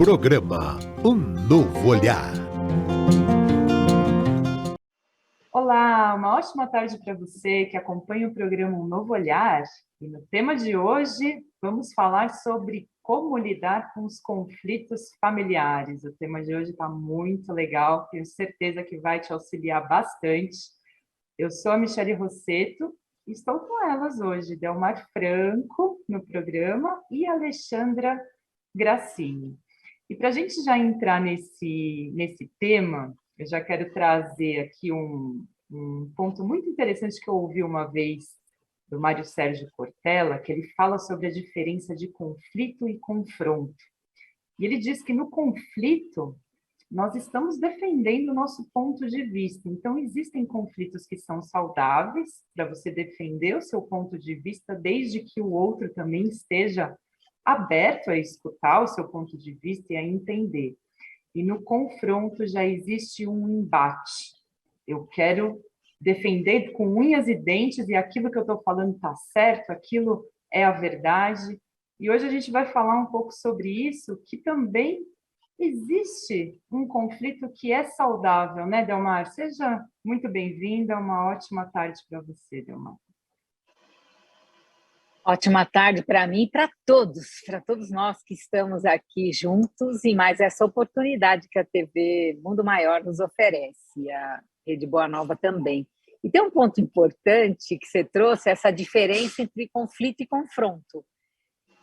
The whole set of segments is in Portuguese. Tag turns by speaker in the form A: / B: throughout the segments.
A: Programa Um Novo Olhar.
B: Olá, uma ótima tarde para você que acompanha o programa Um Novo Olhar. E no tema de hoje, vamos falar sobre como lidar com os conflitos familiares. O tema de hoje está muito legal, tenho certeza que vai te auxiliar bastante. Eu sou a Michele Rosseto e estou com elas hoje, Delmar Franco, no programa, e Alexandra Grassini. E para a gente já entrar nesse tema, eu já quero trazer aqui um ponto muito interessante que eu ouvi uma vez do Mário Sérgio Cortella, que ele fala sobre a diferença de conflito e confronto. E ele diz que no conflito, nós estamos defendendo o nosso ponto de vista. Então, existem conflitos que são saudáveis para você defender o seu ponto de vista, desde que o outro também esteja aberto a escutar o seu ponto de vista e a entender. E no confronto já existe um embate. Eu quero defender com unhas e dentes e aquilo que eu estou falando está certo, aquilo é a verdade. E hoje a gente vai falar um pouco sobre isso, que também existe um conflito que é saudável, né, Delmar? Seja muito bem-vinda, uma ótima tarde para você, Delmar.
C: Ótima tarde para mim e para todos nós que estamos aqui juntos e mais essa oportunidade que a TV Mundo Maior nos oferece, a Rede Boa Nova também. E tem um ponto importante que você trouxe, essa diferença entre conflito e confronto.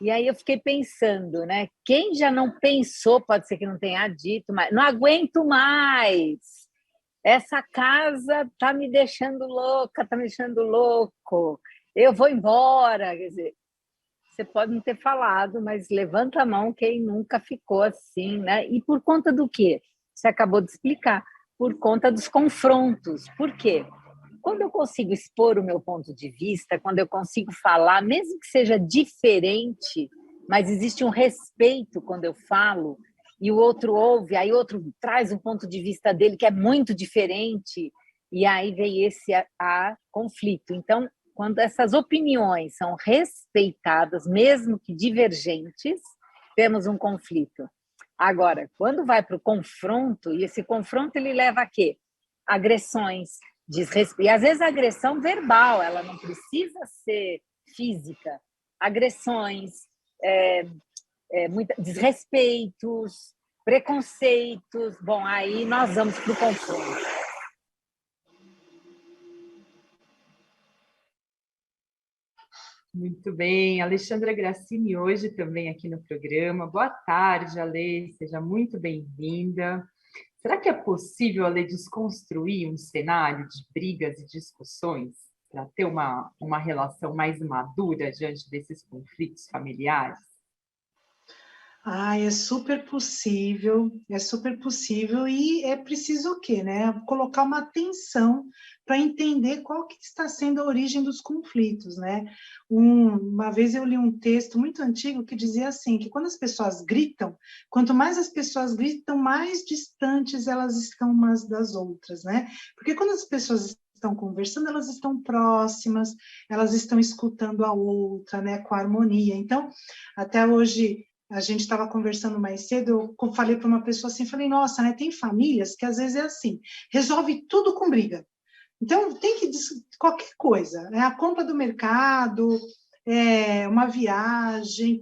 C: E aí eu fiquei pensando, né? Quem já não pensou, pode ser que não tenha dito, mas não aguento mais. Essa casa está me deixando louca, está me deixando louco. Eu vou embora. Quer dizer, você pode não ter falado, mas levanta a mão quem nunca ficou assim, né? E por conta do quê? Você acabou de explicar. Por conta dos confrontos. Por quê? Quando eu consigo expor o meu ponto de vista, quando eu consigo falar, mesmo que seja diferente, mas existe um respeito quando eu falo, e o outro ouve, aí o outro traz um ponto de vista dele que é muito diferente, e aí vem esse a conflito. Então, quando essas opiniões são respeitadas, mesmo que divergentes, temos um conflito. Agora, quando vai para o confronto, e esse confronto ele leva a quê? Agressões, desrespeito. E às vezes a agressão verbal, ela não precisa ser física. Agressões, desrespeitos, preconceitos. Bom, aí nós vamos para o confronto.
B: Muito bem, Alexandra Grassini hoje também aqui no programa. Boa tarde, Ale, seja muito bem-vinda. Será que é possível, Ale, desconstruir um cenário de brigas e discussões para ter uma relação mais madura diante desses conflitos familiares?
D: É super possível e é preciso o quê, né? Colocar uma atenção para entender qual que está sendo a origem dos conflitos, né? Uma vez eu li um texto muito antigo que dizia assim, que quando as pessoas gritam, quanto mais as pessoas gritam, mais distantes elas estão umas das outras, né? Porque quando as pessoas estão conversando, elas estão próximas, elas estão escutando a outra, né? Com harmonia. Então, até hoje a gente estava conversando mais cedo, eu falei para uma pessoa assim, falei, nossa, né, tem famílias que às vezes é assim, resolve tudo com briga. Então, tem que, qualquer coisa, né, a compra do mercado, uma viagem,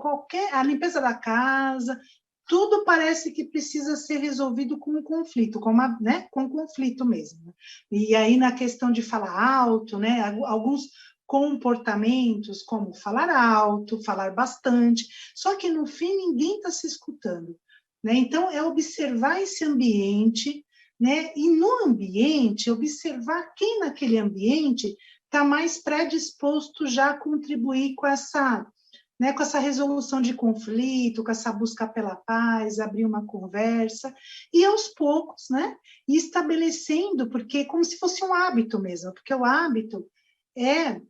D: a limpeza da casa, tudo parece que precisa ser resolvido com um conflito, com conflito mesmo. E aí, na questão de falar alto, né, alguns comportamentos como falar alto, falar bastante, só que no fim ninguém está se escutando, né? Então é observar esse ambiente, né? E no ambiente observar quem naquele ambiente está mais predisposto já a contribuir com essa, né? Com essa resolução de conflito, com essa busca pela paz, abrir uma conversa e aos poucos, né? E estabelecendo, porque como se fosse um hábito mesmo, porque o hábito é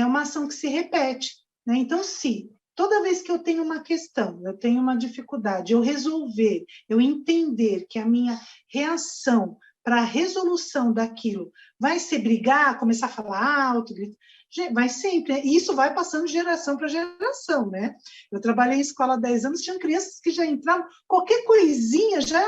D: uma ação que se repete, né? Então, se toda vez que eu tenho uma questão, eu tenho uma dificuldade, eu resolver, eu entender que a minha reação para a resolução daquilo vai ser brigar, começar a falar alto, gritar, Vai sempre, e isso vai passando de geração para geração, né? Eu trabalhei em escola há 10 anos, tinha crianças que já entravam, qualquer coisinha já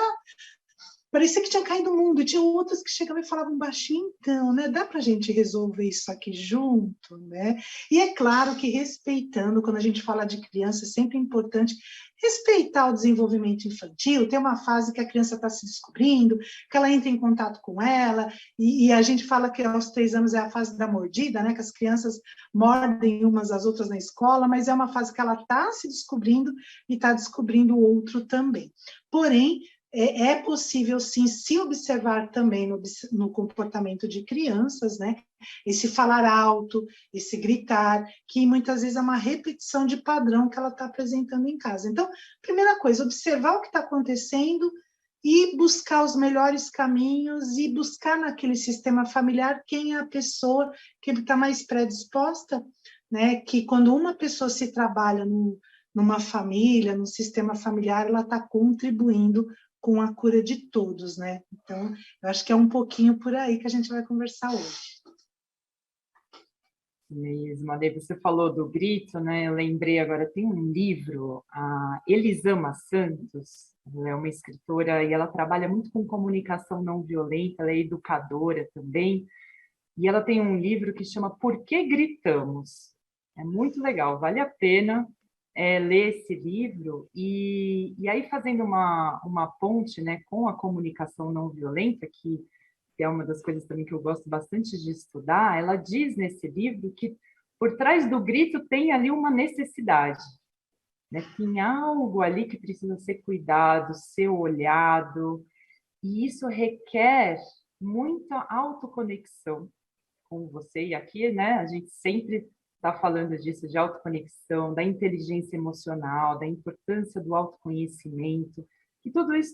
D: parecia que tinha caído o mundo, e tinha outras que chegavam e falavam baixinho, então, né? Dá para a gente resolver isso aqui junto, né? E é claro que respeitando, quando a gente fala de criança, é sempre importante respeitar o desenvolvimento infantil, tem uma fase que a criança está se descobrindo, que ela entra em contato com ela, e a gente fala que aos 3 anos é a fase da mordida, né? Que as crianças mordem umas às outras na escola, mas é uma fase que ela está se descobrindo e está descobrindo o outro também. Porém, é possível, sim, se observar também no comportamento de crianças, né? Esse falar alto, esse gritar, que muitas vezes é uma repetição de padrão que ela está apresentando em casa. Então, primeira coisa, observar o que está acontecendo e buscar os melhores caminhos e buscar naquele sistema familiar quem é a pessoa que está mais predisposta, né? Que quando uma pessoa se trabalha numa família, num sistema familiar, ela está contribuindo com a cura de todos, né? Então, eu acho que é um pouquinho por aí que a gente vai conversar hoje.
B: Mesmo, daí você falou do grito, né? Eu lembrei agora, tem um livro, a Elisama Santos, ela é uma escritora e ela trabalha muito com comunicação não violenta, ela é educadora também, e ela tem um livro que chama Por que Gritamos? É muito legal, vale a pena ler esse livro e aí fazendo uma ponte, né, com a comunicação não violenta, que é uma das coisas também que eu gosto bastante de estudar, ela diz nesse livro que por trás do grito tem ali uma necessidade, né? Tem algo ali que precisa ser cuidado, ser olhado, e isso requer muita autoconexão com você. E aqui, né, a gente sempre está falando disso, de autoconexão, da inteligência emocional, da importância do autoconhecimento, e tudo isso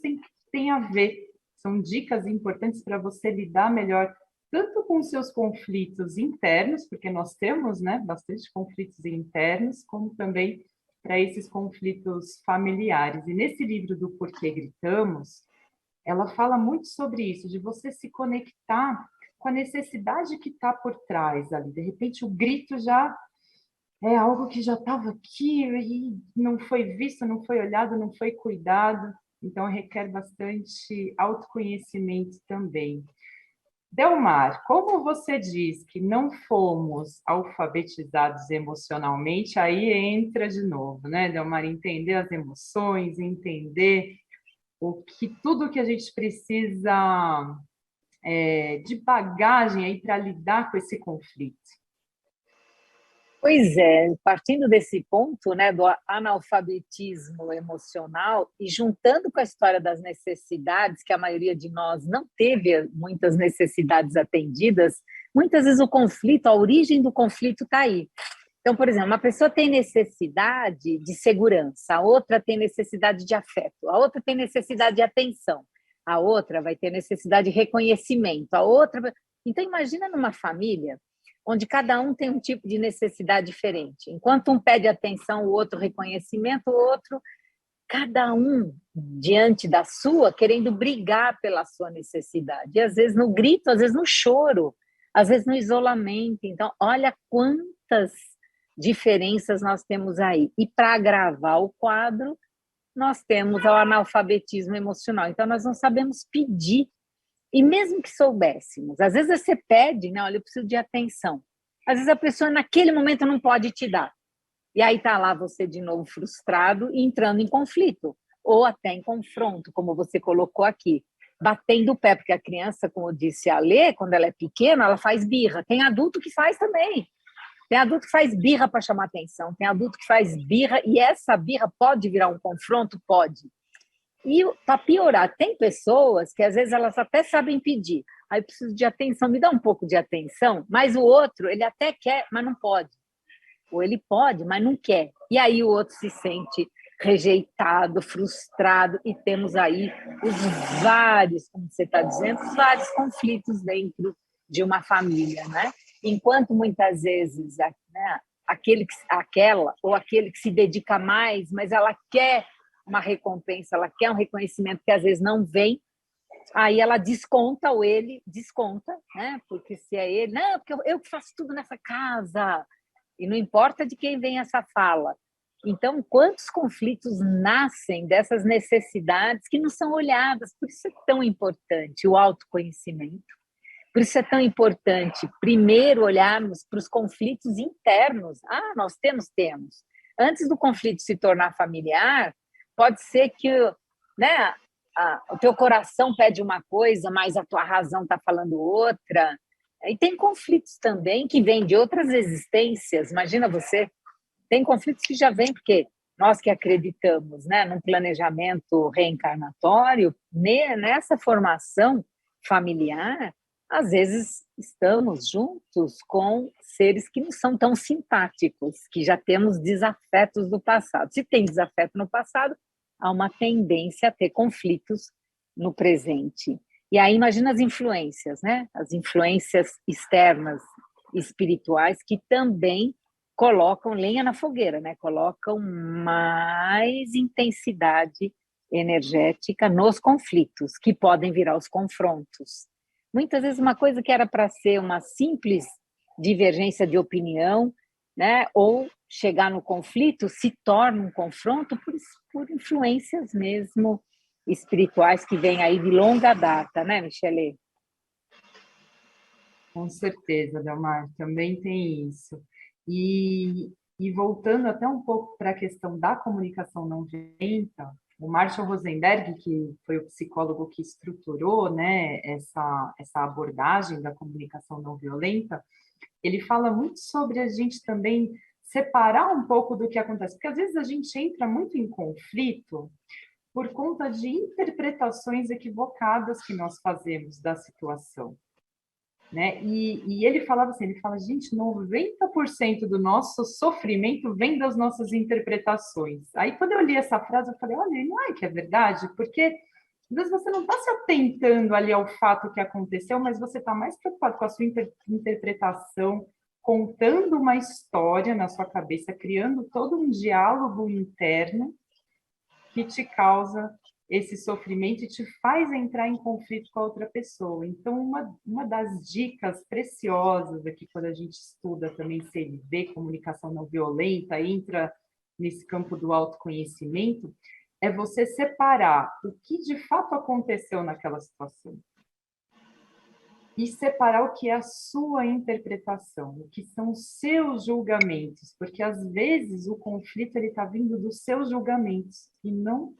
B: tem a ver. São dicas importantes para você lidar melhor tanto com os seus conflitos internos, porque nós temos, né, bastante conflitos internos, como também para esses conflitos familiares. E nesse livro do Porquê Gritamos, ela fala muito sobre isso, de você se conectar com a necessidade que está por trás ali. De repente, o grito já é algo que já estava aqui e não foi visto, não foi olhado, não foi cuidado. Então, requer bastante autoconhecimento também. Delmar, como você diz que não fomos alfabetizados emocionalmente, aí entra de novo, né, Delmar? Entender as emoções, entender tudo que a gente precisa de bagagem aí para lidar com esse conflito.
C: Pois é, partindo desse ponto, né, do analfabetismo emocional e juntando com a história das necessidades, que a maioria de nós não teve muitas necessidades atendidas, muitas vezes o conflito, a origem do conflito está aí. Então, por exemplo, uma pessoa tem necessidade de segurança, a outra tem necessidade de afeto, a outra tem necessidade de atenção, a outra vai ter necessidade de reconhecimento, a outra... Então, imagina numa família onde cada um tem um tipo de necessidade diferente. Enquanto um pede atenção, o outro reconhecimento, o outro, cada um diante da sua, querendo brigar pela sua necessidade. E às vezes no grito, às vezes no choro, às vezes no isolamento. Então, olha quantas diferenças nós temos aí. E para agravar o quadro, nós temos o analfabetismo emocional. Então, nós não sabemos pedir. E mesmo que soubéssemos, às vezes você pede, né? Olha, eu preciso de atenção. Às vezes a pessoa naquele momento não pode te dar. E aí está lá você de novo frustrado e entrando em conflito. Ou até em confronto, como você colocou aqui. Batendo o pé, porque a criança, como disse a Lê, quando ela é pequena, ela faz birra. Tem adulto que faz também. Tem adulto que faz birra para chamar atenção. Tem adulto que faz birra e essa birra pode virar um confronto? Pode. E para piorar, tem pessoas que às vezes elas até sabem pedir. Aí preciso de atenção, me dá um pouco de atenção, mas o outro, ele até quer, mas não pode. Ou ele pode, mas não quer. E aí o outro se sente rejeitado, frustrado, e temos aí os vários, como você está dizendo, os vários conflitos dentro de uma família, né? Enquanto muitas vezes, né, aquela ou aquele que se dedica mais, mas ela quer uma recompensa, ela quer um reconhecimento que às vezes não vem, Aí ela desconta, ou ele desconta, né? Porque se é ele, não, porque eu que faço tudo nessa casa, e não importa de quem vem essa fala. Então, quantos conflitos nascem dessas necessidades que não são olhadas? Por isso é tão importante o autoconhecimento, por isso é tão importante, primeiro, olharmos para os conflitos internos. Ah, nós temos. Antes do conflito se tornar familiar, pode ser que, né, o teu coração pede uma coisa, mas a tua razão está falando outra. E tem conflitos também que vêm de outras existências. Imagina você, tem conflitos que já vêm porque nós que acreditamos, né, num planejamento reencarnatório, nessa formação familiar, às vezes estamos juntos com seres que não são tão simpáticos, que já temos desafetos do passado. Se tem desafeto no passado, há uma tendência a ter conflitos no presente. E aí imagina as influências, né? As influências externas, espirituais, que também colocam lenha na fogueira, né? Colocam mais intensidade energética nos conflitos, que podem virar os confrontos. Muitas vezes uma coisa que era para ser uma simples divergência de opinião, né, ou chegar no conflito, se torna um confronto por influências mesmo espirituais que vêm aí de longa data, né, Michele?
B: Com certeza, Delmar, também tem isso. E voltando até um pouco para a questão da comunicação não violenta, o Marshall Rosenberg, que foi o psicólogo que estruturou, né, essa abordagem da comunicação não violenta, ele fala muito sobre a gente também separar um pouco do que acontece, porque às vezes a gente entra muito em conflito por conta de interpretações equivocadas que nós fazemos da situação, né? E ele falava assim, gente, 90% do nosso sofrimento vem das nossas interpretações. Aí, quando eu li essa frase, eu falei, olha, não é que é verdade? Porque às vezes você não está se atentando ali ao fato que aconteceu, mas você está mais preocupado com a sua interpretação, contando uma história na sua cabeça, criando todo um diálogo interno que te causa esse sofrimento e te faz entrar em conflito com a outra pessoa. Então, uma das dicas preciosas aqui, quando a gente estuda também CNV, comunicação não violenta, entra nesse campo do autoconhecimento, é você separar o que de fato aconteceu naquela situação e separar o que é a sua interpretação, o que são os seus julgamentos, porque às vezes o conflito ele está vindo dos seus julgamentos e não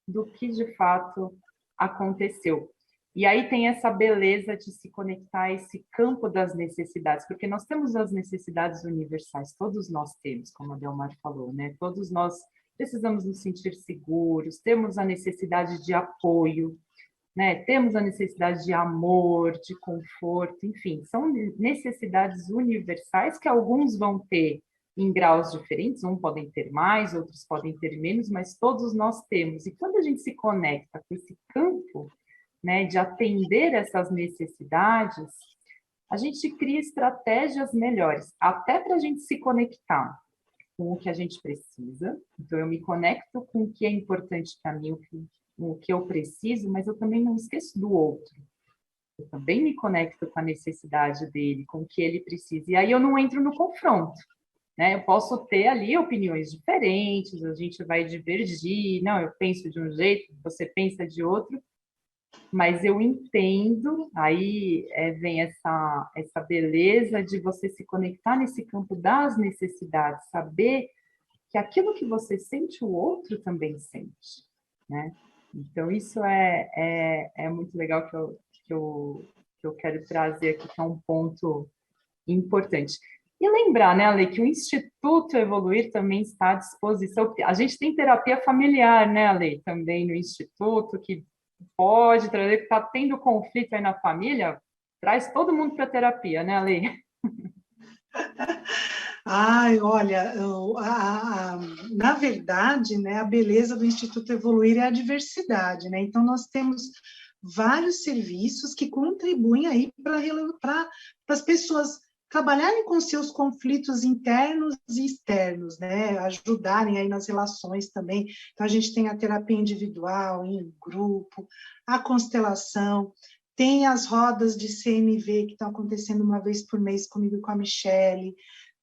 B: do que de fato aconteceu. E aí tem essa beleza de se conectar a esse campo das necessidades, porque nós temos as necessidades universais, todos nós temos, como a Delmar falou, né? Todos nós precisamos nos sentir seguros, temos a necessidade de apoio, né? Temos a necessidade de amor, de conforto, enfim, são necessidades universais que alguns vão ter em graus diferentes, uns podem ter mais, outros podem ter menos, mas todos nós temos. E quando a gente se conecta com esse campo, né, de atender essas necessidades, a gente cria estratégias melhores, até para a gente se conectar com o que a gente precisa. Então, eu me conecto com o que é importante para mim, o que eu preciso, mas eu também não esqueço do outro. Eu também me conecto com a necessidade dele, com o que ele precisa. E aí eu não entro no confronto, né? Eu posso ter ali opiniões diferentes, a gente vai divergir, não, eu penso de um jeito, você pensa de outro, mas eu entendo, aí vem essa beleza de você se conectar nesse campo das necessidades, saber que aquilo que você sente, o outro também sente, né? Então, isso é muito legal que eu quero trazer aqui, que é um ponto importante. E lembrar, né, Ale, que o Instituto Evoluir também está à disposição. A gente tem terapia familiar, né, Ale, também no Instituto, que pode trazer, que está tendo conflito aí na família, traz todo mundo para a terapia, né, Ale?
D: Ai, olha, na verdade, né, a beleza do Instituto Evoluir é a diversidade, né? Então, nós temos vários serviços que contribuem aí para as pessoas trabalharem com seus conflitos internos e externos, né? Ajudarem aí nas relações também. Então, a gente tem a terapia individual, em grupo, a constelação, tem as rodas de CNV que estão acontecendo uma vez por mês comigo e com a Michele,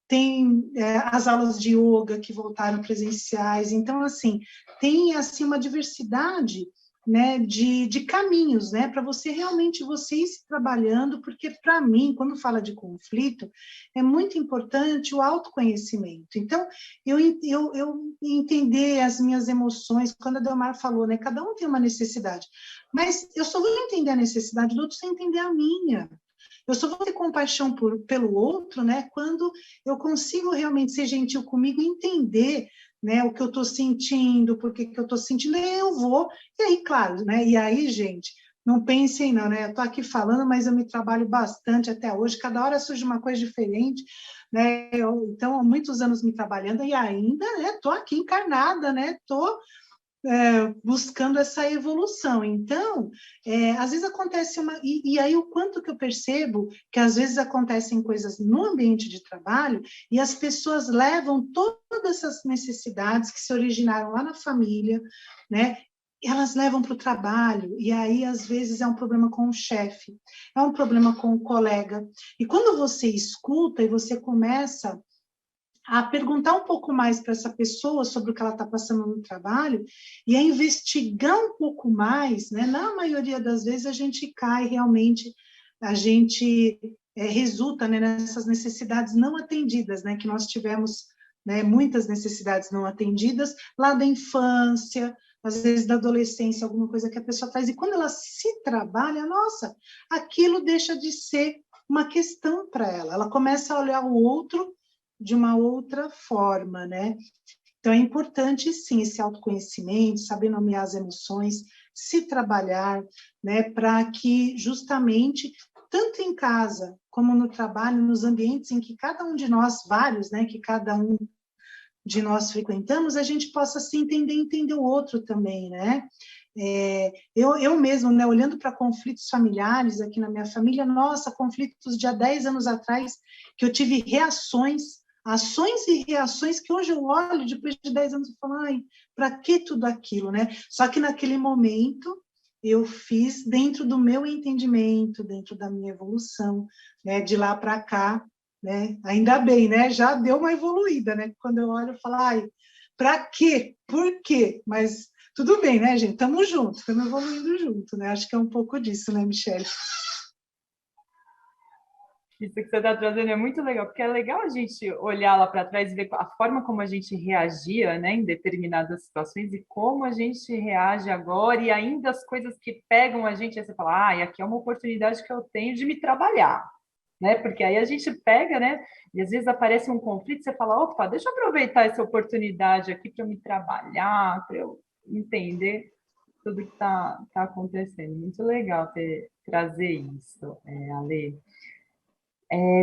D: tem as aulas de yoga que voltaram presenciais. Então, assim, tem assim, uma diversidade, né, de caminhos, né, para você realmente você ir se trabalhando, porque para mim, quando fala de conflito, é muito importante o autoconhecimento. Então, eu entender as minhas emoções, quando a Delmar falou, né, cada um tem uma necessidade, mas eu só vou entender a necessidade do outro sem entender a minha. Eu só vou ter compaixão pelo outro, né, quando eu consigo realmente ser gentil comigo e entender, né, o que eu estou sentindo, por que eu estou sentindo, aí eu vou, e aí, claro, né, e aí, gente, não pensem não, né, eu estou aqui falando, mas eu me trabalho bastante até hoje, cada hora surge uma coisa diferente, né, então, há muitos anos me trabalhando, e ainda, né, estou aqui encarnada, né, estou buscando essa evolução. Então, às vezes acontece e aí o quanto que eu percebo que às vezes acontecem coisas no ambiente de trabalho e as pessoas levam todas essas necessidades que se originaram lá na família, né? Elas levam para o trabalho, e aí, às vezes, é um problema com o chefe, é um problema com o colega. E quando você escuta e você começa a perguntar um pouco mais para essa pessoa sobre o que ela está passando no trabalho e a investigar um pouco mais, né? Na maioria das vezes a gente cai realmente, a gente resulta, né, nessas necessidades não atendidas, né? Que nós tivemos, né, muitas necessidades não atendidas lá da infância, às vezes da adolescência, alguma coisa que a pessoa faz, e quando ela se trabalha, nossa, aquilo deixa de ser uma questão para ela, ela começa a olhar o outro de uma outra forma, né? Então, é importante, sim, esse autoconhecimento, saber nomear as emoções, se trabalhar, né, para que, justamente, tanto em casa como no trabalho, nos ambientes em que cada um de nós, vários, né, que cada um de nós frequentamos, a gente possa se entender e entender o outro também, né? Eu mesmo, né, olhando para conflitos familiares aqui na minha família, nossa, conflitos de há 10 anos atrás, que eu tive ações e reações que hoje eu olho, depois de 10 anos, e falo, ai, para que tudo aquilo, né? Só que naquele momento eu fiz dentro do meu entendimento, dentro da minha evolução, né? De lá para cá, né? Ainda bem, né? Já deu uma evoluída, né? Quando eu olho, eu falo, ai, para quê? Por quê? Mas tudo bem, né, gente? Estamos juntos, estamos evoluindo junto, né? Acho que é um pouco disso, né, Michele?
B: Isso que você está trazendo é muito legal, porque é legal a gente olhar lá para trás e ver a forma como a gente reagia, né, em determinadas situações e como a gente reage agora, e ainda as coisas que pegam a gente, aí você fala, ah, aqui é uma oportunidade que eu tenho de me trabalhar, né? Porque aí a gente pega, né? E às vezes aparece um conflito, você fala, opa, deixa eu aproveitar essa oportunidade aqui para eu me trabalhar, para eu entender tudo que está acontecendo. Muito legal trazer isso, Ale.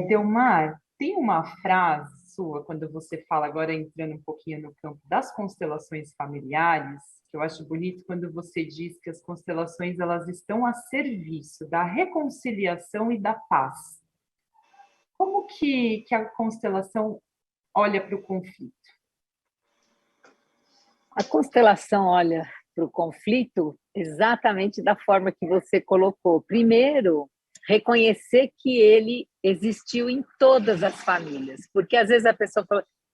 B: Delmar, tem uma frase sua, quando você fala, agora entrando um pouquinho no campo das constelações familiares, que eu acho bonito quando você diz que as constelações elas estão a serviço da reconciliação e da paz. Como que a constelação olha para o conflito?
C: A constelação olha para o conflito exatamente da forma que você colocou. Primeiro, reconhecer que ele existiu em todas as famílias, porque às vezes a pessoa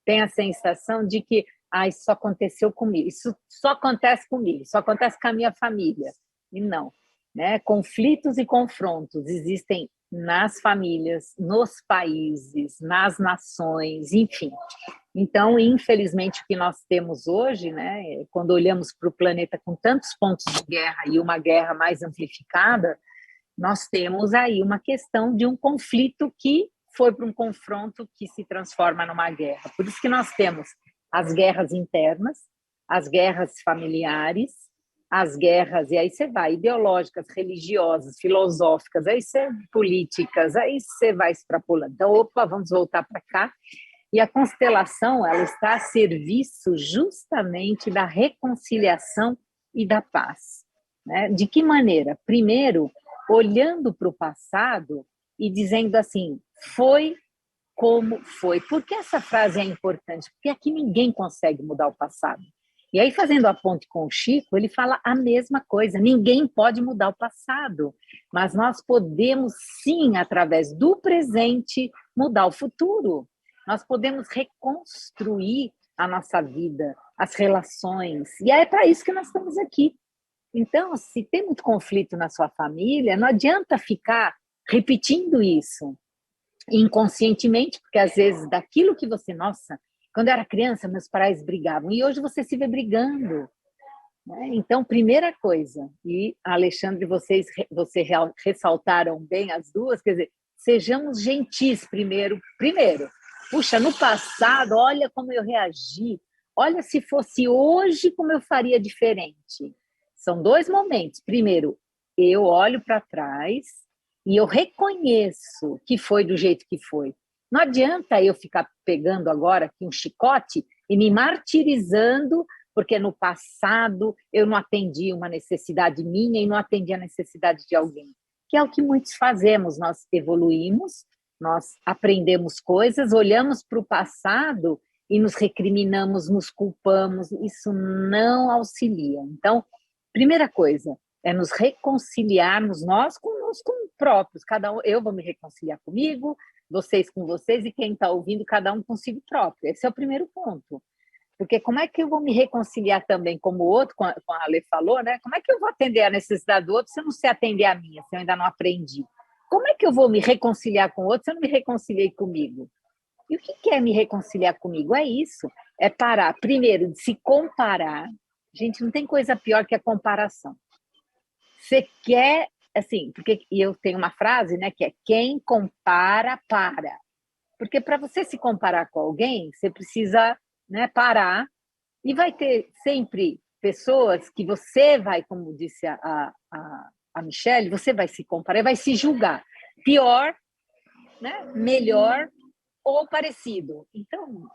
C: tem a sensação de que isso só aconteceu comigo, isso só acontece comigo, só acontece com a minha família. E não, né? Conflitos e confrontos existem nas famílias, nos países, nas nações, enfim. Então, infelizmente, o que nós temos hoje, né, quando olhamos para o planeta com tantos pontos de guerra e uma guerra mais amplificada, nós temos aí uma questão de um conflito que foi para um confronto que se transforma numa guerra. Por isso que nós temos as guerras internas, as guerras familiares, as guerras, e aí você vai, ideológicas, religiosas, filosóficas, aí você políticas, aí você vai extrapolando. Então, opa, vamos voltar para cá. E a constelação, ela está a serviço justamente da reconciliação e da paz, né? De que maneira? Primeiro, olhando para o passado e dizendo assim, foi como foi. Por que essa frase é importante? Porque aqui ninguém consegue mudar o passado. E aí, fazendo a ponte com o Chico, ele fala a mesma coisa. Ninguém pode mudar o passado, mas nós podemos, sim, através do presente, mudar o futuro. Nós podemos reconstruir a nossa vida, as relações. E é para isso que nós estamos aqui. Então, se tem muito conflito na sua família, não adianta ficar repetindo isso inconscientemente, porque às vezes daquilo que você, nossa, quando eu era criança, meus pais brigavam, e hoje você se vê brigando, né? Então, primeira coisa, e Alexandre, você ressaltaram bem as duas, quer dizer, sejamos gentis primeiro. Puxa, no passado, olha como eu reagi, olha se fosse hoje como eu faria diferente. São dois momentos. Primeiro, eu olho para trás e eu reconheço que foi do jeito que foi. Não adianta eu ficar pegando agora aqui um chicote e me martirizando porque no passado eu não atendi uma necessidade minha e não atendi a necessidade de alguém. Que é o que muitos fazemos, nós evoluímos, nós aprendemos coisas, olhamos para o passado e nos recriminamos, nos culpamos, isso não auxilia. Então, primeira coisa é nos reconciliarmos nós conosco próprios, cada um, eu vou me reconciliar comigo, vocês com vocês e quem está ouvindo, cada um consigo próprio. Esse é o primeiro ponto. Porque como é que eu vou me reconciliar também como o outro, como a Ale falou, né? Como é que eu vou atender a necessidade do outro se eu não sei atender a minha, se eu ainda não aprendi? Como é que eu vou me reconciliar com o outro se eu não me reconciliei comigo? E o que é me reconciliar comigo? É isso, é parar, primeiro, de se comparar. Gente, não tem coisa pior que a comparação. Você quer, assim, porque e eu tenho uma frase, né, que é quem compara, para. Porque para você se comparar com alguém, você precisa, né, parar, e vai ter sempre pessoas que você vai, como disse a Michelle, você vai se comparar, vai se julgar. Pior, né, melhor ou parecido. Então,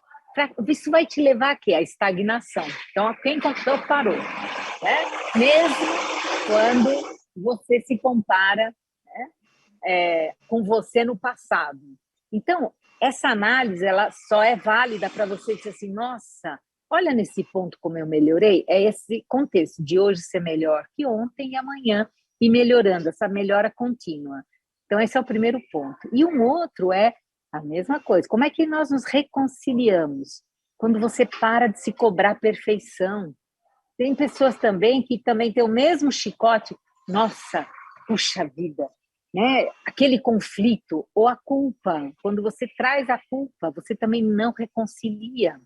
C: isso vai te levar a quê? A estagnação. Então, quem parou, né? Mesmo quando você se compara, né, com você no passado. Então, essa análise ela só é válida para você dizer assim, nossa, olha nesse ponto como eu melhorei, é esse contexto de hoje ser melhor que ontem e amanhã, e melhorando, essa melhora contínua. Então, esse é o primeiro ponto. E um outro é a mesma coisa, como é que nós nos reconciliamos? Quando você para de se cobrar perfeição. Tem pessoas também que também têm o mesmo chicote, nossa, puxa vida, né? Aquele conflito ou a culpa, quando você traz a culpa, você também não reconcilia.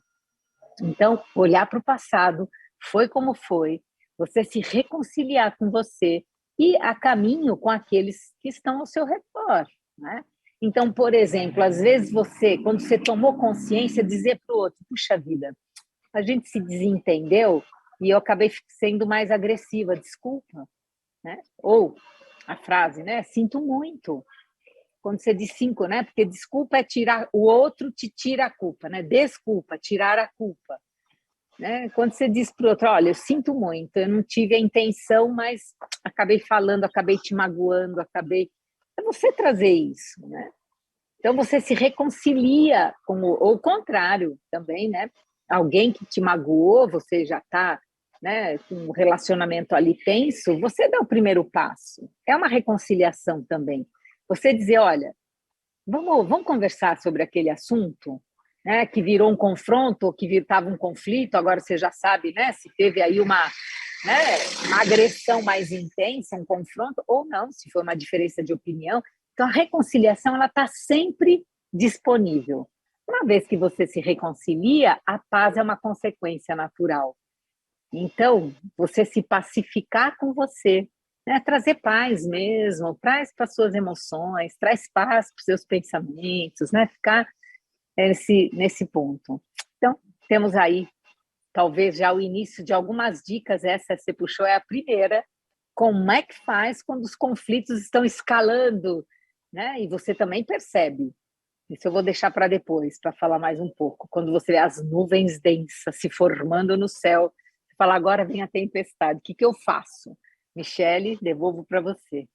C: Então, olhar para o passado, foi como foi, você se reconciliar com você e a caminho com aqueles que estão ao seu redor, né? Então, por exemplo, às vezes você, quando você tomou consciência, dizer para o outro, puxa vida, a gente se desentendeu e eu acabei sendo mais agressiva, desculpa, né? Ou a frase, né? Sinto muito. Quando você diz cinco, né? Porque desculpa é tirar, o outro te tira a culpa, né? Desculpa, tirar a culpa. Né? Quando você diz para o outro, olha, eu sinto muito, eu não tive a intenção, mas acabei falando, acabei te magoando, acabei... É você trazer isso, né? Então, você se reconcilia com ou o contrário também, né? Alguém que te magoou, você já está, né, com um relacionamento ali tenso, você dá o primeiro passo. É uma reconciliação também. Você dizer, olha, vamos conversar sobre aquele assunto, né, que virou um confronto, que estava um conflito, agora você já sabe, né, se teve aí né, uma agressão mais intensa, um confronto, ou não, se foi uma diferença de opinião. Então, a reconciliação ela está sempre disponível. Uma vez que você se reconcilia, a paz é uma consequência natural. Então, você se pacificar com você, né, trazer paz mesmo, traz para suas emoções, traz paz para os seus pensamentos, né, ficar nesse ponto. Então, temos aí talvez já o início de algumas dicas, essa você puxou, é a primeira, como é que faz quando os conflitos estão escalando, né? E você também percebe, isso eu vou deixar para depois, para falar mais um pouco, quando você vê as nuvens densas se formando no céu, você fala, agora vem a tempestade, o que eu faço? Michele, devolvo para você.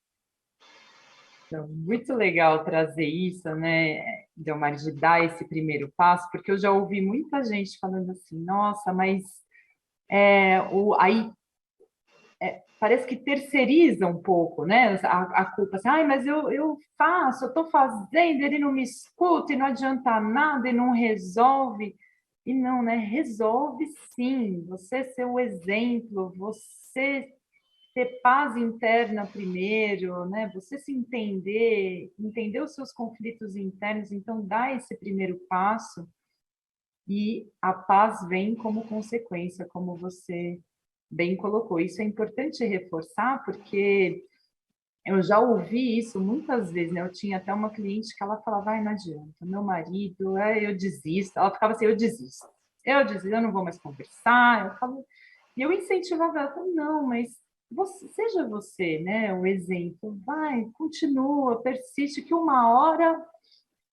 B: Então, muito legal trazer isso, né, Delmar, de dar esse primeiro passo, porque eu já ouvi muita gente falando assim, nossa, mas aí parece que terceiriza um pouco, né, a culpa, assim, ai, mas eu faço, eu estou fazendo, ele não me escuta, e não adianta nada, e não resolve. E não, né, resolve sim, você ser o exemplo, você ter paz interna primeiro, né? Você se entender, entender os seus conflitos internos, então dá esse primeiro passo e a paz vem como consequência, como você bem colocou. Isso é importante reforçar porque eu já ouvi isso muitas vezes, né? Eu tinha até uma cliente que ela falava, vai, não adianta, meu marido, eu desisto. Ela ficava assim, eu desisto, eu não vou mais conversar. Eu falo, e eu incentivava ela, não, mas seja você, né, o exemplo, vai, continua, persiste, que uma hora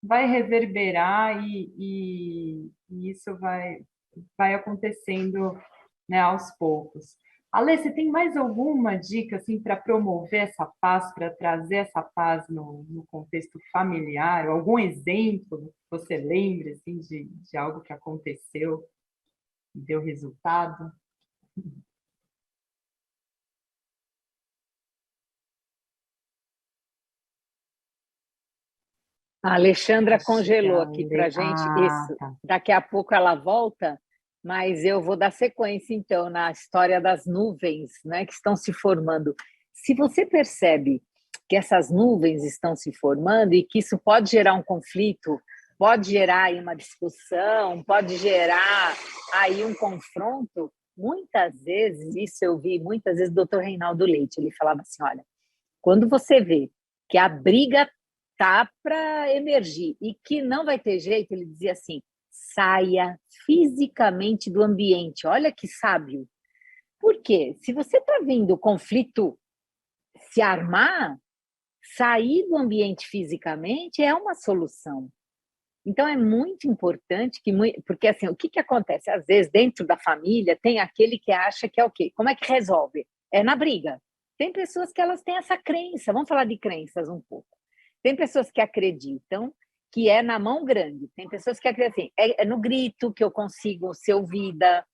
B: vai reverberar e isso vai acontecendo, né, aos poucos. Ale, você tem mais alguma dica assim para promover essa paz, para trazer essa paz no contexto familiar? Algum exemplo que você lembre assim, de algo que aconteceu e deu resultado?
C: A Alexandra
B: Acho que
C: congelou aqui para gente. Isso.
B: tá.
C: Daqui a pouco ela volta, mas eu vou dar sequência, então, na história das nuvens, né, que estão se formando. Se você percebe que essas nuvens estão se formando e que isso pode gerar um conflito, pode gerar aí uma discussão, pode gerar aí um confronto, muitas vezes, isso eu vi muitas vezes o doutor Reinaldo Leite, ele falava assim, olha, quando você vê que a briga tá para emergir e que não vai ter jeito, ele dizia assim, saia fisicamente do ambiente. Olha que sábio. Por quê? Se você está vendo o conflito se armar, sair do ambiente fisicamente é uma solução. Então é muito importante que, porque assim, o que acontece? Às vezes dentro da família tem aquele que acha que é o quê? Como é que resolve? É na briga. Tem pessoas que elas têm essa crença, vamos falar de crenças um pouco. Tem pessoas que acreditam que é na mão grande, tem pessoas que acreditam assim, é no grito que eu consigo ser ouvida,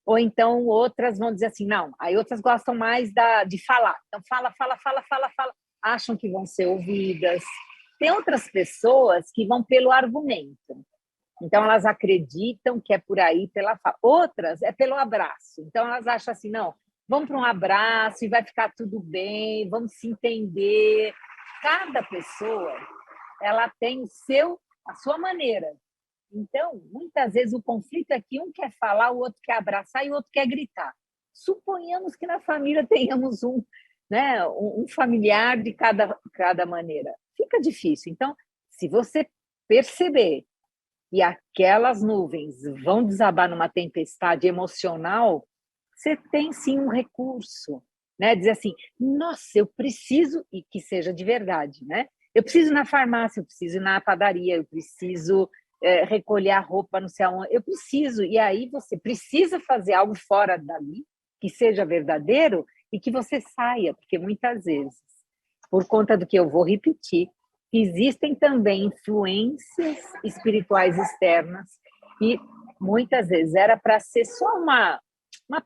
C: ou então outras vão dizer assim, não, aí outras gostam mais de falar, então fala, acham que vão ser ouvidas. Tem outras pessoas que vão pelo argumento, então elas acreditam que é por aí pela fala. Outras é pelo abraço, então elas acham assim, não, vamos para um abraço e vai ficar tudo bem, vamos se entender. Cada pessoa ela tem a sua maneira. Então, muitas vezes o conflito é que um quer falar, o outro quer abraçar e o outro quer gritar. Suponhamos que na família tenhamos né, um familiar de cada maneira. Fica difícil. Então, se você perceber que aquelas nuvens vão desabar numa tempestade emocional, você tem sim um recurso, né? Dizer assim, nossa, eu preciso, e que seja de verdade, né? Eu preciso ir na farmácia, eu preciso ir na padaria, eu preciso recolher a roupa, não sei aonde, eu preciso. E aí você precisa fazer algo fora dali, que seja verdadeiro e que você saia, porque muitas vezes, por conta do que eu vou repetir, existem também influências espirituais externas e muitas vezes era para ser só uma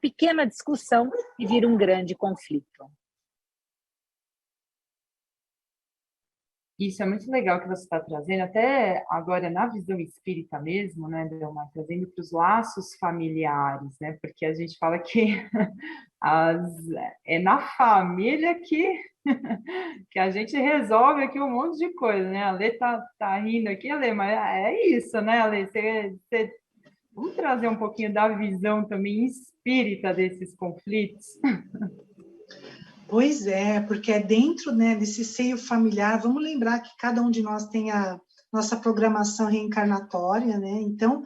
C: pequena discussão e vira um grande conflito.
B: Isso é muito legal que você está trazendo, até agora na visão espírita mesmo, né, Delmar, trazendo para os laços familiares, né, porque a gente fala que é na família que a gente resolve aqui um monte de coisa, né, a Lê tá rindo aqui, Lê, mas é isso, né, Lê, vamos trazer um pouquinho da visão também espírita desses conflitos?
D: Pois é, porque é dentro, né, desse seio familiar. Vamos lembrar que cada um de nós tem a nossa programação reencarnatória, né? Então,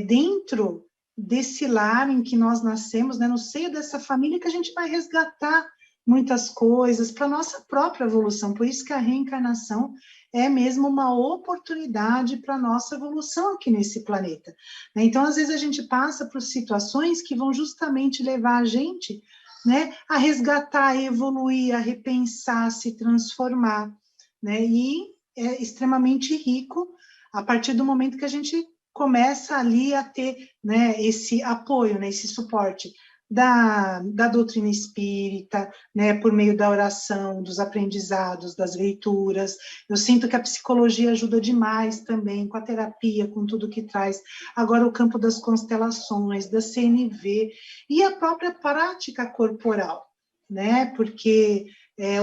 D: dentro desse lar em que nós nascemos, né, no seio dessa família, que a gente vai resgatar muitas coisas para a nossa própria evolução. Por isso que a reencarnação é mesmo uma oportunidade para a nossa evolução aqui nesse planeta. Então, às vezes, a gente passa por situações que vão justamente levar a gente, né, a resgatar, a evoluir, a repensar, a se transformar. né? E é extremamente rico a partir do momento que a gente começa ali a ter, né, esse apoio, né, esse suporte da doutrina espírita, né, por meio da oração, dos aprendizados, das leituras. Eu sinto que a psicologia ajuda demais também, com a terapia, com tudo que traz. Agora, o campo das constelações, da CNV, e a própria prática corporal, né, porque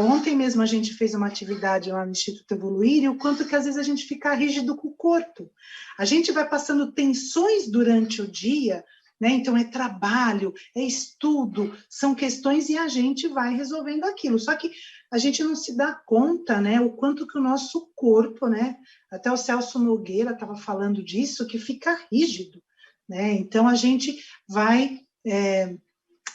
D: ontem mesmo a gente fez uma atividade lá no Instituto Evoluir, e o quanto que às vezes a gente fica rígido com o corpo. A gente vai passando tensões durante o dia, né? Então é trabalho, é estudo, são questões e a gente vai resolvendo aquilo. Só que a gente não se dá conta, né, o quanto que o nosso corpo, né, até o Celso Nogueira estava falando disso, que fica rígido, né? Então a gente vai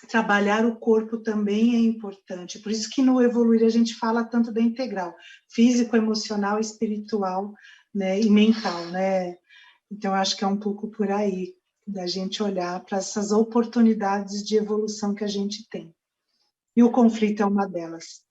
D: trabalhar o corpo também é importante. Por isso que no Evoluir a gente fala tanto da integral, físico, emocional, espiritual, né, e mental, né? Então acho que é um pouco por aí da gente olhar para essas oportunidades de evolução que a gente tem. E o conflito é uma delas.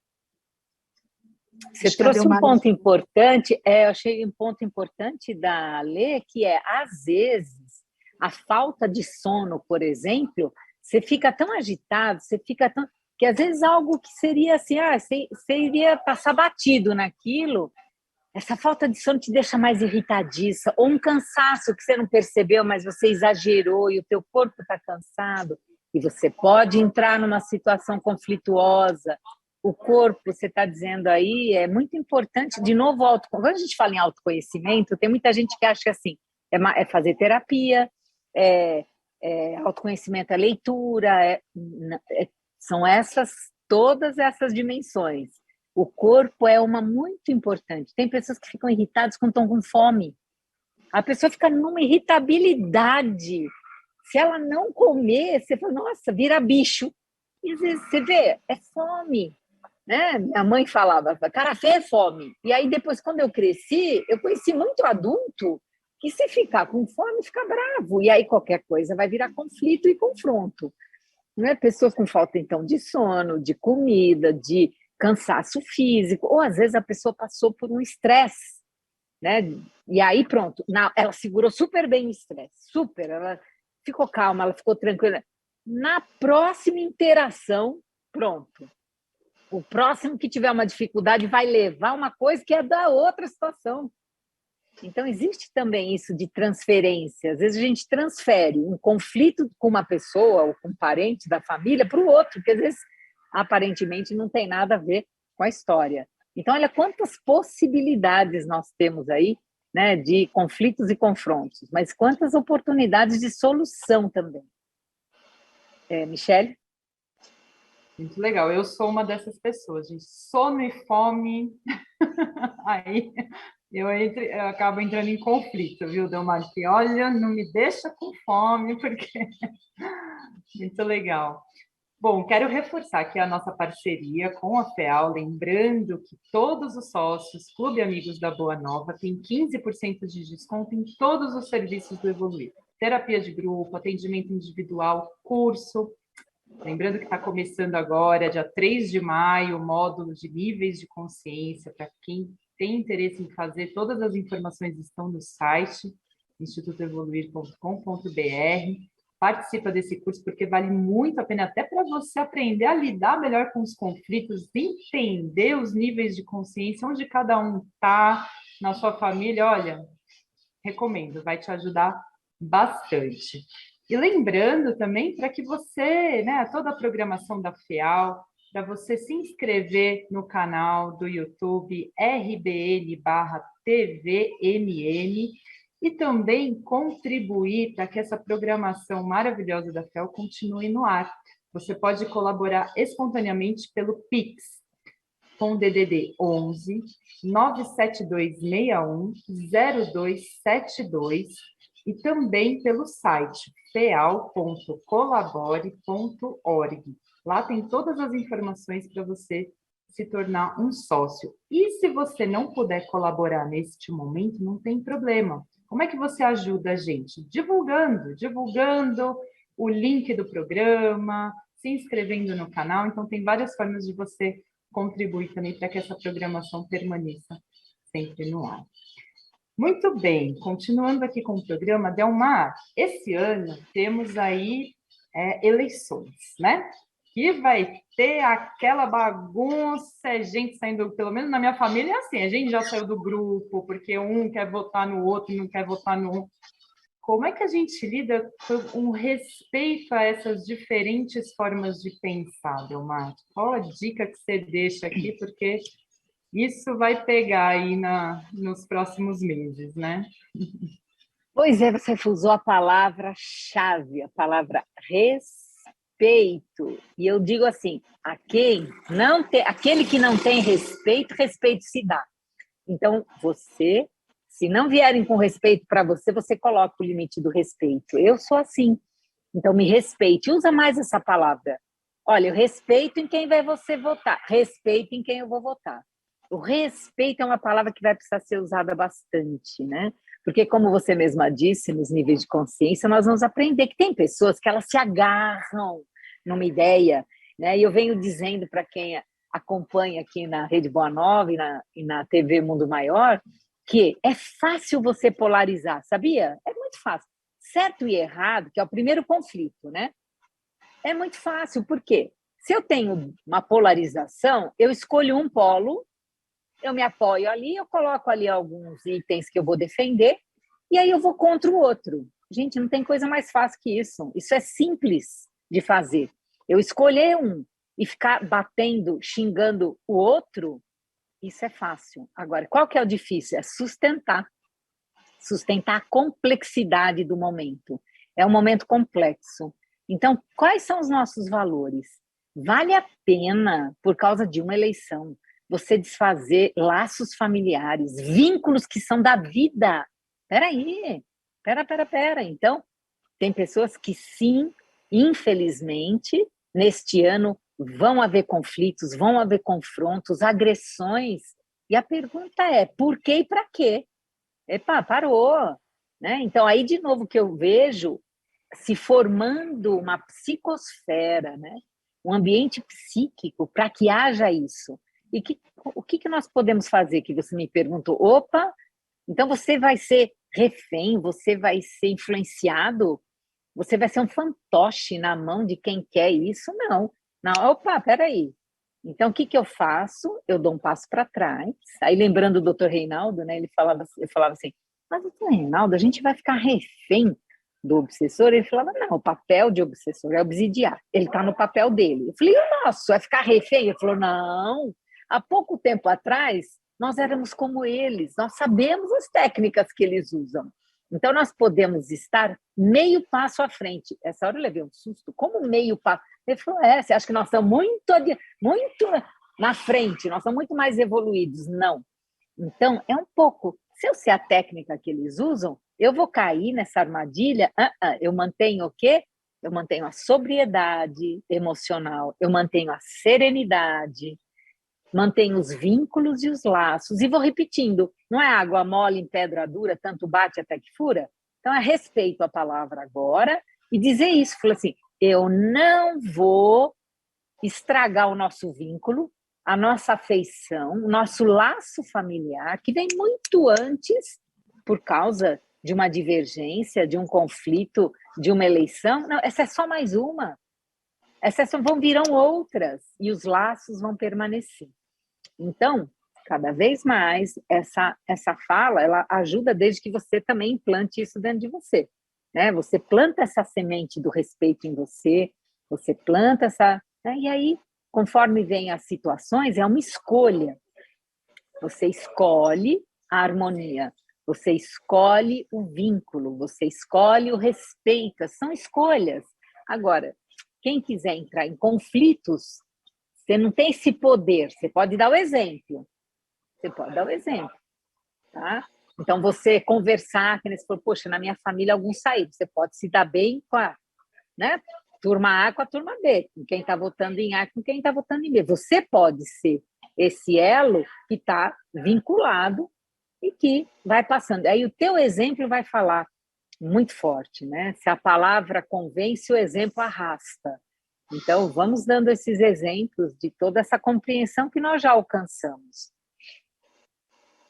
C: Você trouxe um ponto importante, eu achei um ponto importante da Lê, que é, às vezes, a falta de sono, por exemplo, você fica tão agitado, você fica tão... que às vezes algo que seria assim, você iria passar batido naquilo, essa falta de sono te deixa mais irritadiça, ou um cansaço que você não percebeu, mas você exagerou e o teu corpo está cansado, e você pode entrar numa situação conflituosa. O corpo, você está dizendo aí, é muito importante, de novo, quando a gente fala em autoconhecimento, tem muita gente que acha que assim, é fazer terapia, autoconhecimento é leitura, são todas essas dimensões. O corpo é uma muito importante. Tem pessoas que ficam irritadas quando estão com fome. A pessoa fica numa irritabilidade. Se ela não comer, você fala, nossa, vira bicho. E às vezes você vê, é fome. Né? Minha mãe falava, cara feia é fome. E aí depois, quando eu cresci, eu conheci muito adulto que se ficar com fome, fica bravo. E aí qualquer coisa vai virar conflito e confronto. Né? Pessoas com falta, então, de sono, de comida, de cansaço físico, ou às vezes a pessoa passou por um estresse, né? E aí pronto, ela segurou super bem o estresse, ela ficou calma, ela ficou tranquila. Na próxima interação, pronto. O próximo que tiver uma dificuldade vai levar uma coisa que é da outra situação. Então, existe também isso de transferência. Às vezes a gente transfere um conflito com uma pessoa ou com um parente da família para o outro, que às vezes aparentemente não tem nada a ver com a história. Então, olha quantas possibilidades nós temos aí, né, de conflitos e confrontos, mas quantas oportunidades de solução também. Michele?
B: Muito legal. Eu sou uma dessas pessoas, gente. Sono e fome. Aí eu acabo entrando em conflito, viu, Delmar? Que olha, não me deixa com fome, porque muito legal. Bom, quero reforçar aqui a nossa parceria com a FEAL, lembrando que todos os sócios, Clube Amigos da Boa Nova, têm 15% de desconto em todos os serviços do Evoluir. Terapia de grupo, atendimento individual, curso. Lembrando que está começando agora, dia 3 de maio, o módulo de níveis de consciência. Para quem tem interesse em fazer, todas as informações estão no site institutoevoluir.com.br. Participa desse curso porque vale muito a pena, até para você aprender a lidar melhor com os conflitos, entender os níveis de consciência, onde cada um está na sua família. Olha, recomendo, vai te ajudar bastante. E lembrando também para que você, né, toda a programação da FEAL, para você se inscrever no canal do YouTube RBN/TVMN e também contribuir para que essa programação maravilhosa da FEAL continue no ar. Você pode colaborar espontaneamente pelo Pix, com DDD 11 97261 0272 e também pelo site feal.colabore.org. Lá tem todas as informações para você se tornar um sócio. E se você não puder colaborar neste momento, não tem problema. Como é que você ajuda a gente? Divulgando o link do programa, se inscrevendo no canal. Então, tem várias formas de você contribuir também para que essa programação permaneça sempre no ar. Muito bem, continuando aqui com o programa, Delmar, esse ano temos aí eleições, né? Que vai ter aquela bagunça, gente saindo, pelo menos na minha família é assim, a gente já saiu do grupo, porque um quer votar no outro, não quer votar no outro. Como é que a gente lida com um respeito a essas diferentes formas de pensar, Delmar? Qual a dica que você deixa aqui? Porque isso vai pegar aí nos próximos meses, né?
C: Pois é, você usou a palavra-chave, a palavra respeito. E eu digo assim, aquele que não tem respeito, respeito se dá. Então, se não vierem com respeito para você, você coloca o limite do respeito. Eu sou assim, então me respeite. Usa mais essa palavra. Olha, eu respeito em quem vai você votar, respeito em quem eu vou votar. O respeito é uma palavra que vai precisar ser usada bastante, né? Porque, como você mesma disse, nos níveis de consciência, nós vamos aprender que tem pessoas que elas se agarram numa ideia, né? E eu venho dizendo para quem acompanha aqui na Rede Boa Nova e na TV Mundo Maior, que é fácil você polarizar, sabia? É muito fácil. Certo e errado, que é o primeiro conflito, né? É muito fácil, por quê? Se eu tenho uma polarização, eu escolho um polo, eu me apoio ali, eu coloco ali alguns itens que eu vou defender, e aí eu vou contra o outro. Gente, não tem coisa mais fácil que isso. Isso é simples de fazer. Eu escolher um e ficar batendo, xingando o outro, isso é fácil. Agora, qual que é o difícil? É sustentar a complexidade do momento. É um momento complexo. Então, quais são os nossos valores? Vale a pena, por causa de uma eleição, você desfazer laços familiares, vínculos que são da vida. Peraí, pera. Então, tem pessoas que sim, infelizmente, neste ano vão haver conflitos, vão haver confrontos, agressões. E a pergunta é, por quê e para quê? Epa, parou. Né? Então, aí, de novo, que eu vejo se formando uma psicosfera, né? Um ambiente psíquico para que haja isso. E o que nós podemos fazer? Que você me perguntou. Opa, então você vai ser refém, você vai ser influenciado, você vai ser um fantoche na mão de quem quer isso? Não. Não, opa, peraí. Então, o que eu faço? Eu dou um passo para trás. Aí, lembrando do doutor Reinaldo, né, eu falava assim, mas, doutor Reinaldo, a gente vai ficar refém do obsessor? Ele falava, não, o papel de obsessor é obsidiar. Ele está no papel dele. Eu falei, o nosso é ficar refém? Ele falou, não. Há pouco tempo atrás, nós éramos como eles. Nós sabemos as técnicas que eles usam. Então, nós podemos estar meio passo à frente. Essa hora eu levei um susto. Como meio passo? Ele falou, você acha que nós estamos muito na frente, nós estamos muito mais evoluídos? Não. Então, é um pouco... Se eu sei a técnica que eles usam, eu vou cair nessa armadilha? Eu mantenho o quê? Eu mantenho a sobriedade emocional, eu mantenho a serenidade, mantenho os vínculos e os laços, e vou repetindo, não é água mole em pedra dura, tanto bate até que fura? Então, é respeito à palavra agora, e dizer isso, falar assim, eu não vou estragar o nosso vínculo, a nossa afeição, o nosso laço familiar, que vem muito antes, por causa de uma divergência, de um conflito, de uma eleição. Não, essa é só mais uma. Virão outras, e os laços vão permanecer. Então, cada vez mais, essa fala, ela ajuda desde que você também implante isso dentro de você. Né? Você planta essa semente do respeito em você, você planta essa... Né? E aí, conforme vem as situações, é uma escolha. Você escolhe a harmonia, você escolhe o vínculo, você escolhe o respeito, são escolhas. Agora, quem quiser entrar em conflitos, você não tem esse poder, você pode dar o exemplo. Tá? Então, você conversar, que eles falam, poxa, na minha família alguns saíram, você pode se dar bem com a, né, turma A com a turma B, com quem está votando em A com quem está votando em B. Você pode ser esse elo que está vinculado e que vai passando. Aí o teu exemplo vai falar muito forte, né? Se a palavra convence, o exemplo arrasta. Então, vamos dando esses exemplos de toda essa compreensão que nós já alcançamos.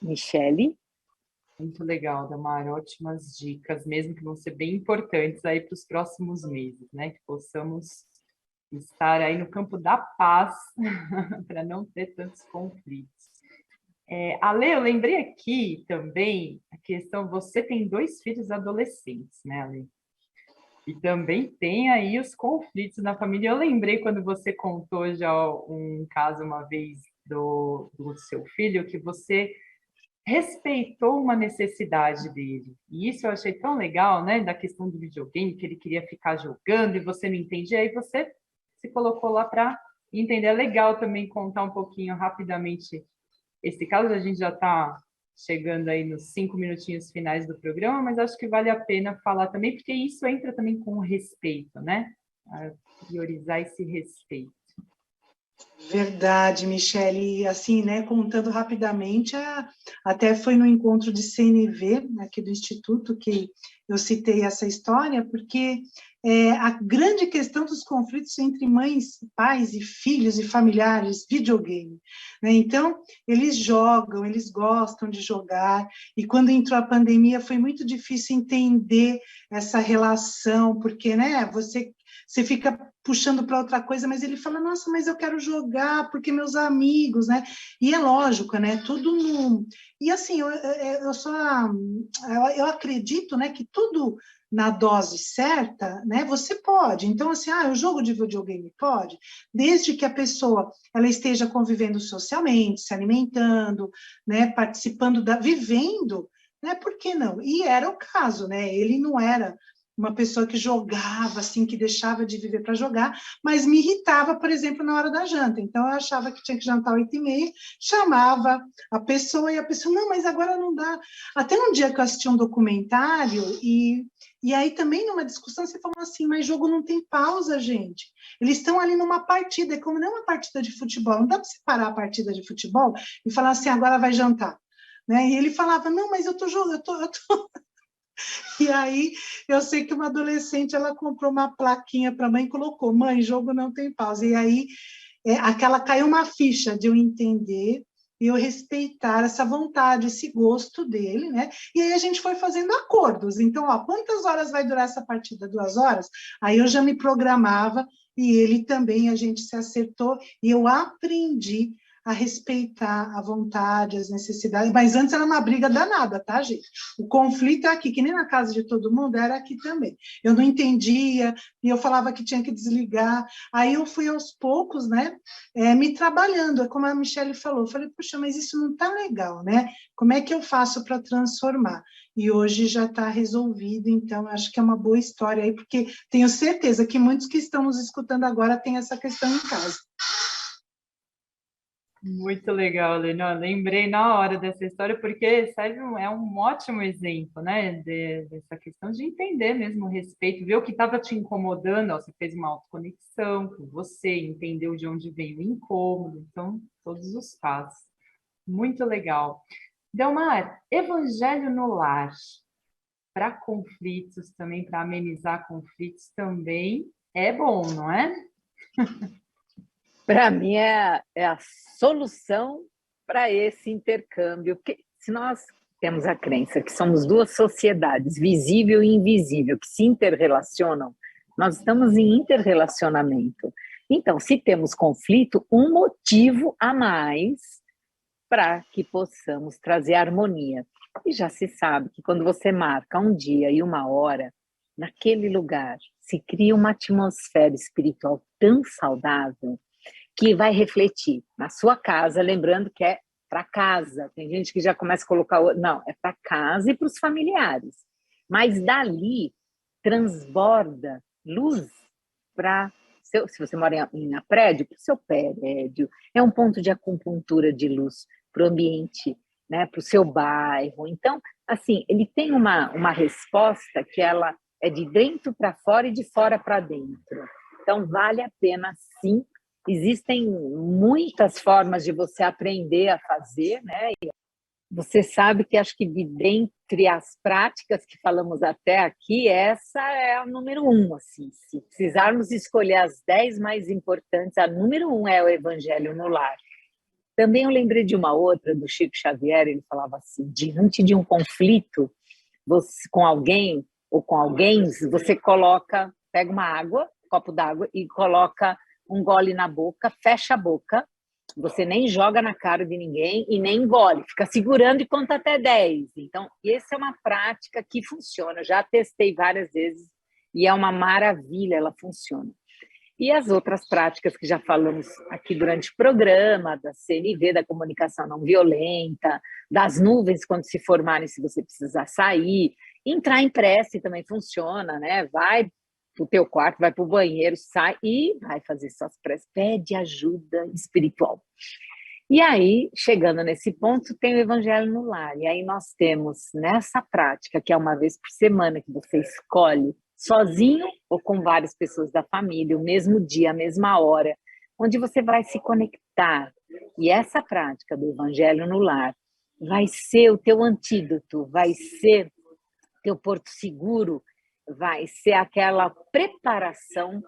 C: Michele?
B: Muito legal, Damar, ótimas dicas, mesmo que vão ser bem importantes aí para os próximos meses, né? Que possamos estar aí no campo da paz para não ter tantos conflitos. Ale, eu lembrei aqui também a questão, você tem 2 filhos adolescentes, né, Ale? E também tem aí os conflitos na família. Eu lembrei quando você contou já um caso uma vez do seu filho, que você respeitou uma necessidade dele. E isso eu achei tão legal, né? Da questão do videogame, que ele queria ficar jogando e você não entendia, aí você se colocou lá para entender. É legal também contar um pouquinho rapidamente esse caso. A gente já está chegando aí nos 5 minutinhos finais do programa, mas acho que vale a pena falar também, porque isso entra também com o respeito, né? A priorizar esse respeito.
D: Verdade, Michele. E assim, né, contando rapidamente, até foi no encontro de CNV, aqui do Instituto, que eu citei essa história, porque a grande questão dos conflitos entre mães, pais e filhos e familiares, videogame, né? Então, eles jogam, eles gostam de jogar, e quando entrou a pandemia foi muito difícil entender essa relação, porque, né, você fica puxando para outra coisa, mas ele fala, nossa, mas eu quero jogar, porque meus amigos, né? E é lógico, né? Tudo no... E assim, eu acredito, né, que tudo na dose certa, né, você pode. Então, assim, o jogo de videogame pode, desde que a pessoa ela esteja convivendo socialmente, se alimentando, né, participando vivendo, né? Por que não? E era o caso, né? Ele não era uma pessoa que jogava, assim, que deixava de viver para jogar, mas me irritava, por exemplo, na hora da janta. Então, eu achava que tinha que jantar 8h30, chamava a pessoa, e a pessoa, não, mas agora não dá. Até um dia que eu assisti um documentário, e aí também numa discussão, você falou assim, mas jogo não tem pausa, gente. Eles estão ali numa partida, é como não é uma partida de futebol, não dá para separar a partida de futebol e falar assim, agora vai jantar. Né? E ele falava, não, mas eu tô jogando, eu tô... E aí, eu sei que uma adolescente, ela comprou uma plaquinha para a mãe e colocou, mãe, jogo não tem pausa. E aí, aquela caiu uma ficha de eu entender e eu respeitar essa vontade, esse gosto dele, né? E aí a gente foi fazendo acordos. Então, quantas horas vai durar essa partida? 2 horas? Aí eu já me programava e ele também, a gente se acertou e eu aprendi a respeitar a vontade, as necessidades, mas antes era uma briga danada, tá, gente? O conflito é aqui, que nem na casa de todo mundo, era aqui também. Eu não entendia, e eu falava que tinha que desligar, aí eu fui aos poucos, né, me trabalhando, é como a Michele falou, eu falei, puxa, mas isso não tá legal, né? Como é que eu faço para transformar? E hoje já está resolvido, então acho que é uma boa história aí, porque tenho certeza que muitos que estão nos escutando agora têm essa questão em casa.
B: Muito legal, Lenô. Lembrei na hora dessa história, porque é um ótimo exemplo, né? Dessa questão de entender mesmo o respeito, ver o que estava te incomodando, você fez uma autoconexão com você, entendeu de onde vem o incômodo, então, todos os passos. Muito legal. Delmar, evangelho no lar, para conflitos também, para amenizar conflitos também, é bom, não é?
C: Para mim é a solução para esse intercâmbio, porque se nós temos a crença que somos 2 sociedades, visível e invisível, que se interrelacionam, nós estamos em interrelacionamento. Então, se temos conflito, um motivo a mais para que possamos trazer harmonia. E já se sabe que quando você marca um dia e uma hora, naquele lugar se cria uma atmosfera espiritual tão saudável que vai refletir na sua casa, lembrando que é para casa. Tem gente que já começa a colocar... Não, é para casa e para os familiares. Mas dali transborda luz para... Se você mora em prédio, para o seu prédio. É um ponto de acupuntura de luz para o ambiente, né, para o seu bairro. Então, assim, ele tem uma resposta que ela é de dentro para fora e de fora para dentro. Então, vale a pena, sim. Existem muitas formas de você aprender a fazer, né? você sabe que acho que dentre as práticas que falamos até aqui, essa é a número 1, assim. Se precisarmos escolher as 10 mais importantes, a número 1 é o Evangelho no Lar. Também eu lembrei de uma outra, do Chico Xavier, ele falava assim, diante de um conflito com alguém ou com alguém, você pega uma água, um copo d'água e coloca um gole na boca, fecha a boca, você nem joga na cara de ninguém e nem engole, fica segurando e conta até 10. Então, essa é uma prática que funciona, já testei várias vezes e é uma maravilha, ela funciona. E as outras práticas que já falamos aqui durante o programa, da CNV, da comunicação não violenta, das nuvens quando se formarem, se você precisar sair, entrar em prece também funciona, né? Vai para o teu quarto, vai para o banheiro, sai e vai fazer suas preces, pede ajuda espiritual. E aí, chegando nesse ponto, tem o Evangelho no Lar. E aí nós temos nessa prática, que é uma vez por semana que você escolhe, sozinho ou com várias pessoas da família, o mesmo dia, a mesma hora, onde você vai se conectar. E essa prática do Evangelho no Lar vai ser o teu antídoto, vai ser teu porto seguro, vai ser aquela preparação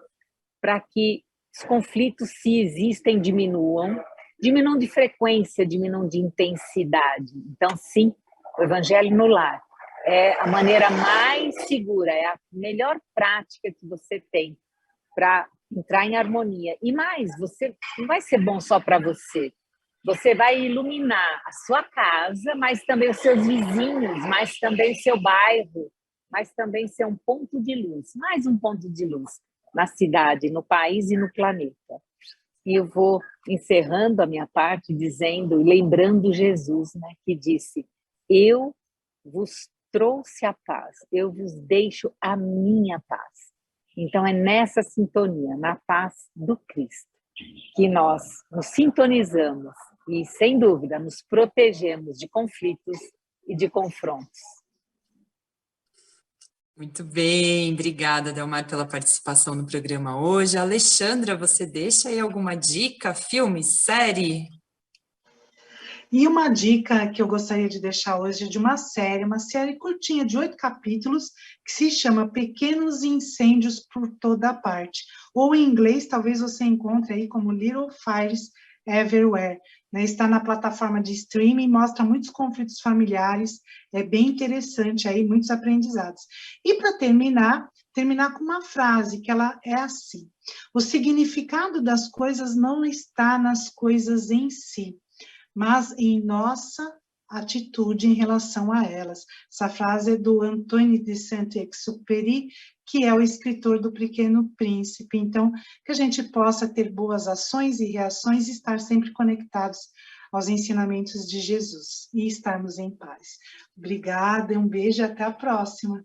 C: para que os conflitos, se existem, diminuam de frequência, diminuam de intensidade. Então, sim, o Evangelho no Lar é a maneira mais segura, é a melhor prática que você tem para entrar em harmonia. E mais, você não vai ser bom só para você. Você vai iluminar a sua casa, mas também os seus vizinhos, mas também o seu bairro, mas também ser um ponto de luz, mais um ponto de luz na cidade, no país e no planeta. E eu vou encerrando a minha parte dizendo, lembrando Jesus, né, que disse, eu vos trouxe a paz, eu vos deixo a minha paz. Então é nessa sintonia, na paz do Cristo, que nós nos sintonizamos e, sem dúvida, nos protegemos de conflitos e de confrontos.
E: Muito bem, obrigada, Delmar, pela participação no programa hoje. Alexandra, você deixa aí alguma dica, filme, série?
D: E uma dica que eu gostaria de deixar hoje é de uma série curtinha de 8 capítulos, que se chama Pequenos Incêndios por Toda Parte. Ou em inglês, talvez você encontre aí como Little Fires Everywhere. Né? Está na plataforma de streaming, mostra muitos conflitos familiares, é bem interessante aí, muitos aprendizados. E para terminar com uma frase, que ela é assim: o significado das coisas não está nas coisas em si, mas em nossa atitude em relação a elas. Essa frase é do Antoine de Saint-Exupéry, que é o escritor do Pequeno Príncipe. Então, que a gente possa ter boas ações e reações e estar sempre conectados aos ensinamentos de Jesus e estarmos em paz. Obrigada, um beijo e até a próxima.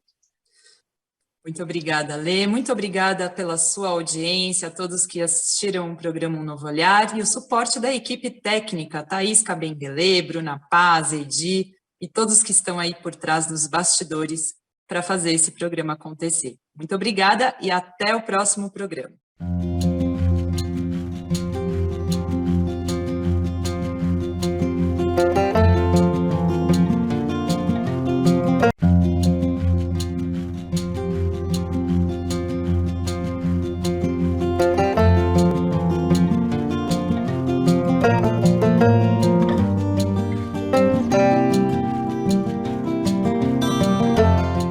E: Muito obrigada, Lê. Muito obrigada pela sua audiência, a todos que assistiram o programa Um Novo Olhar e o suporte da equipe técnica, Thaís Cabenguele, Bruna Paz, Edi e todos que estão aí por trás dos bastidores para fazer esse programa acontecer. Muito obrigada e até o próximo programa.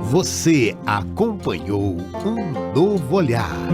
A: Você acompanhou Um Novo Olhar.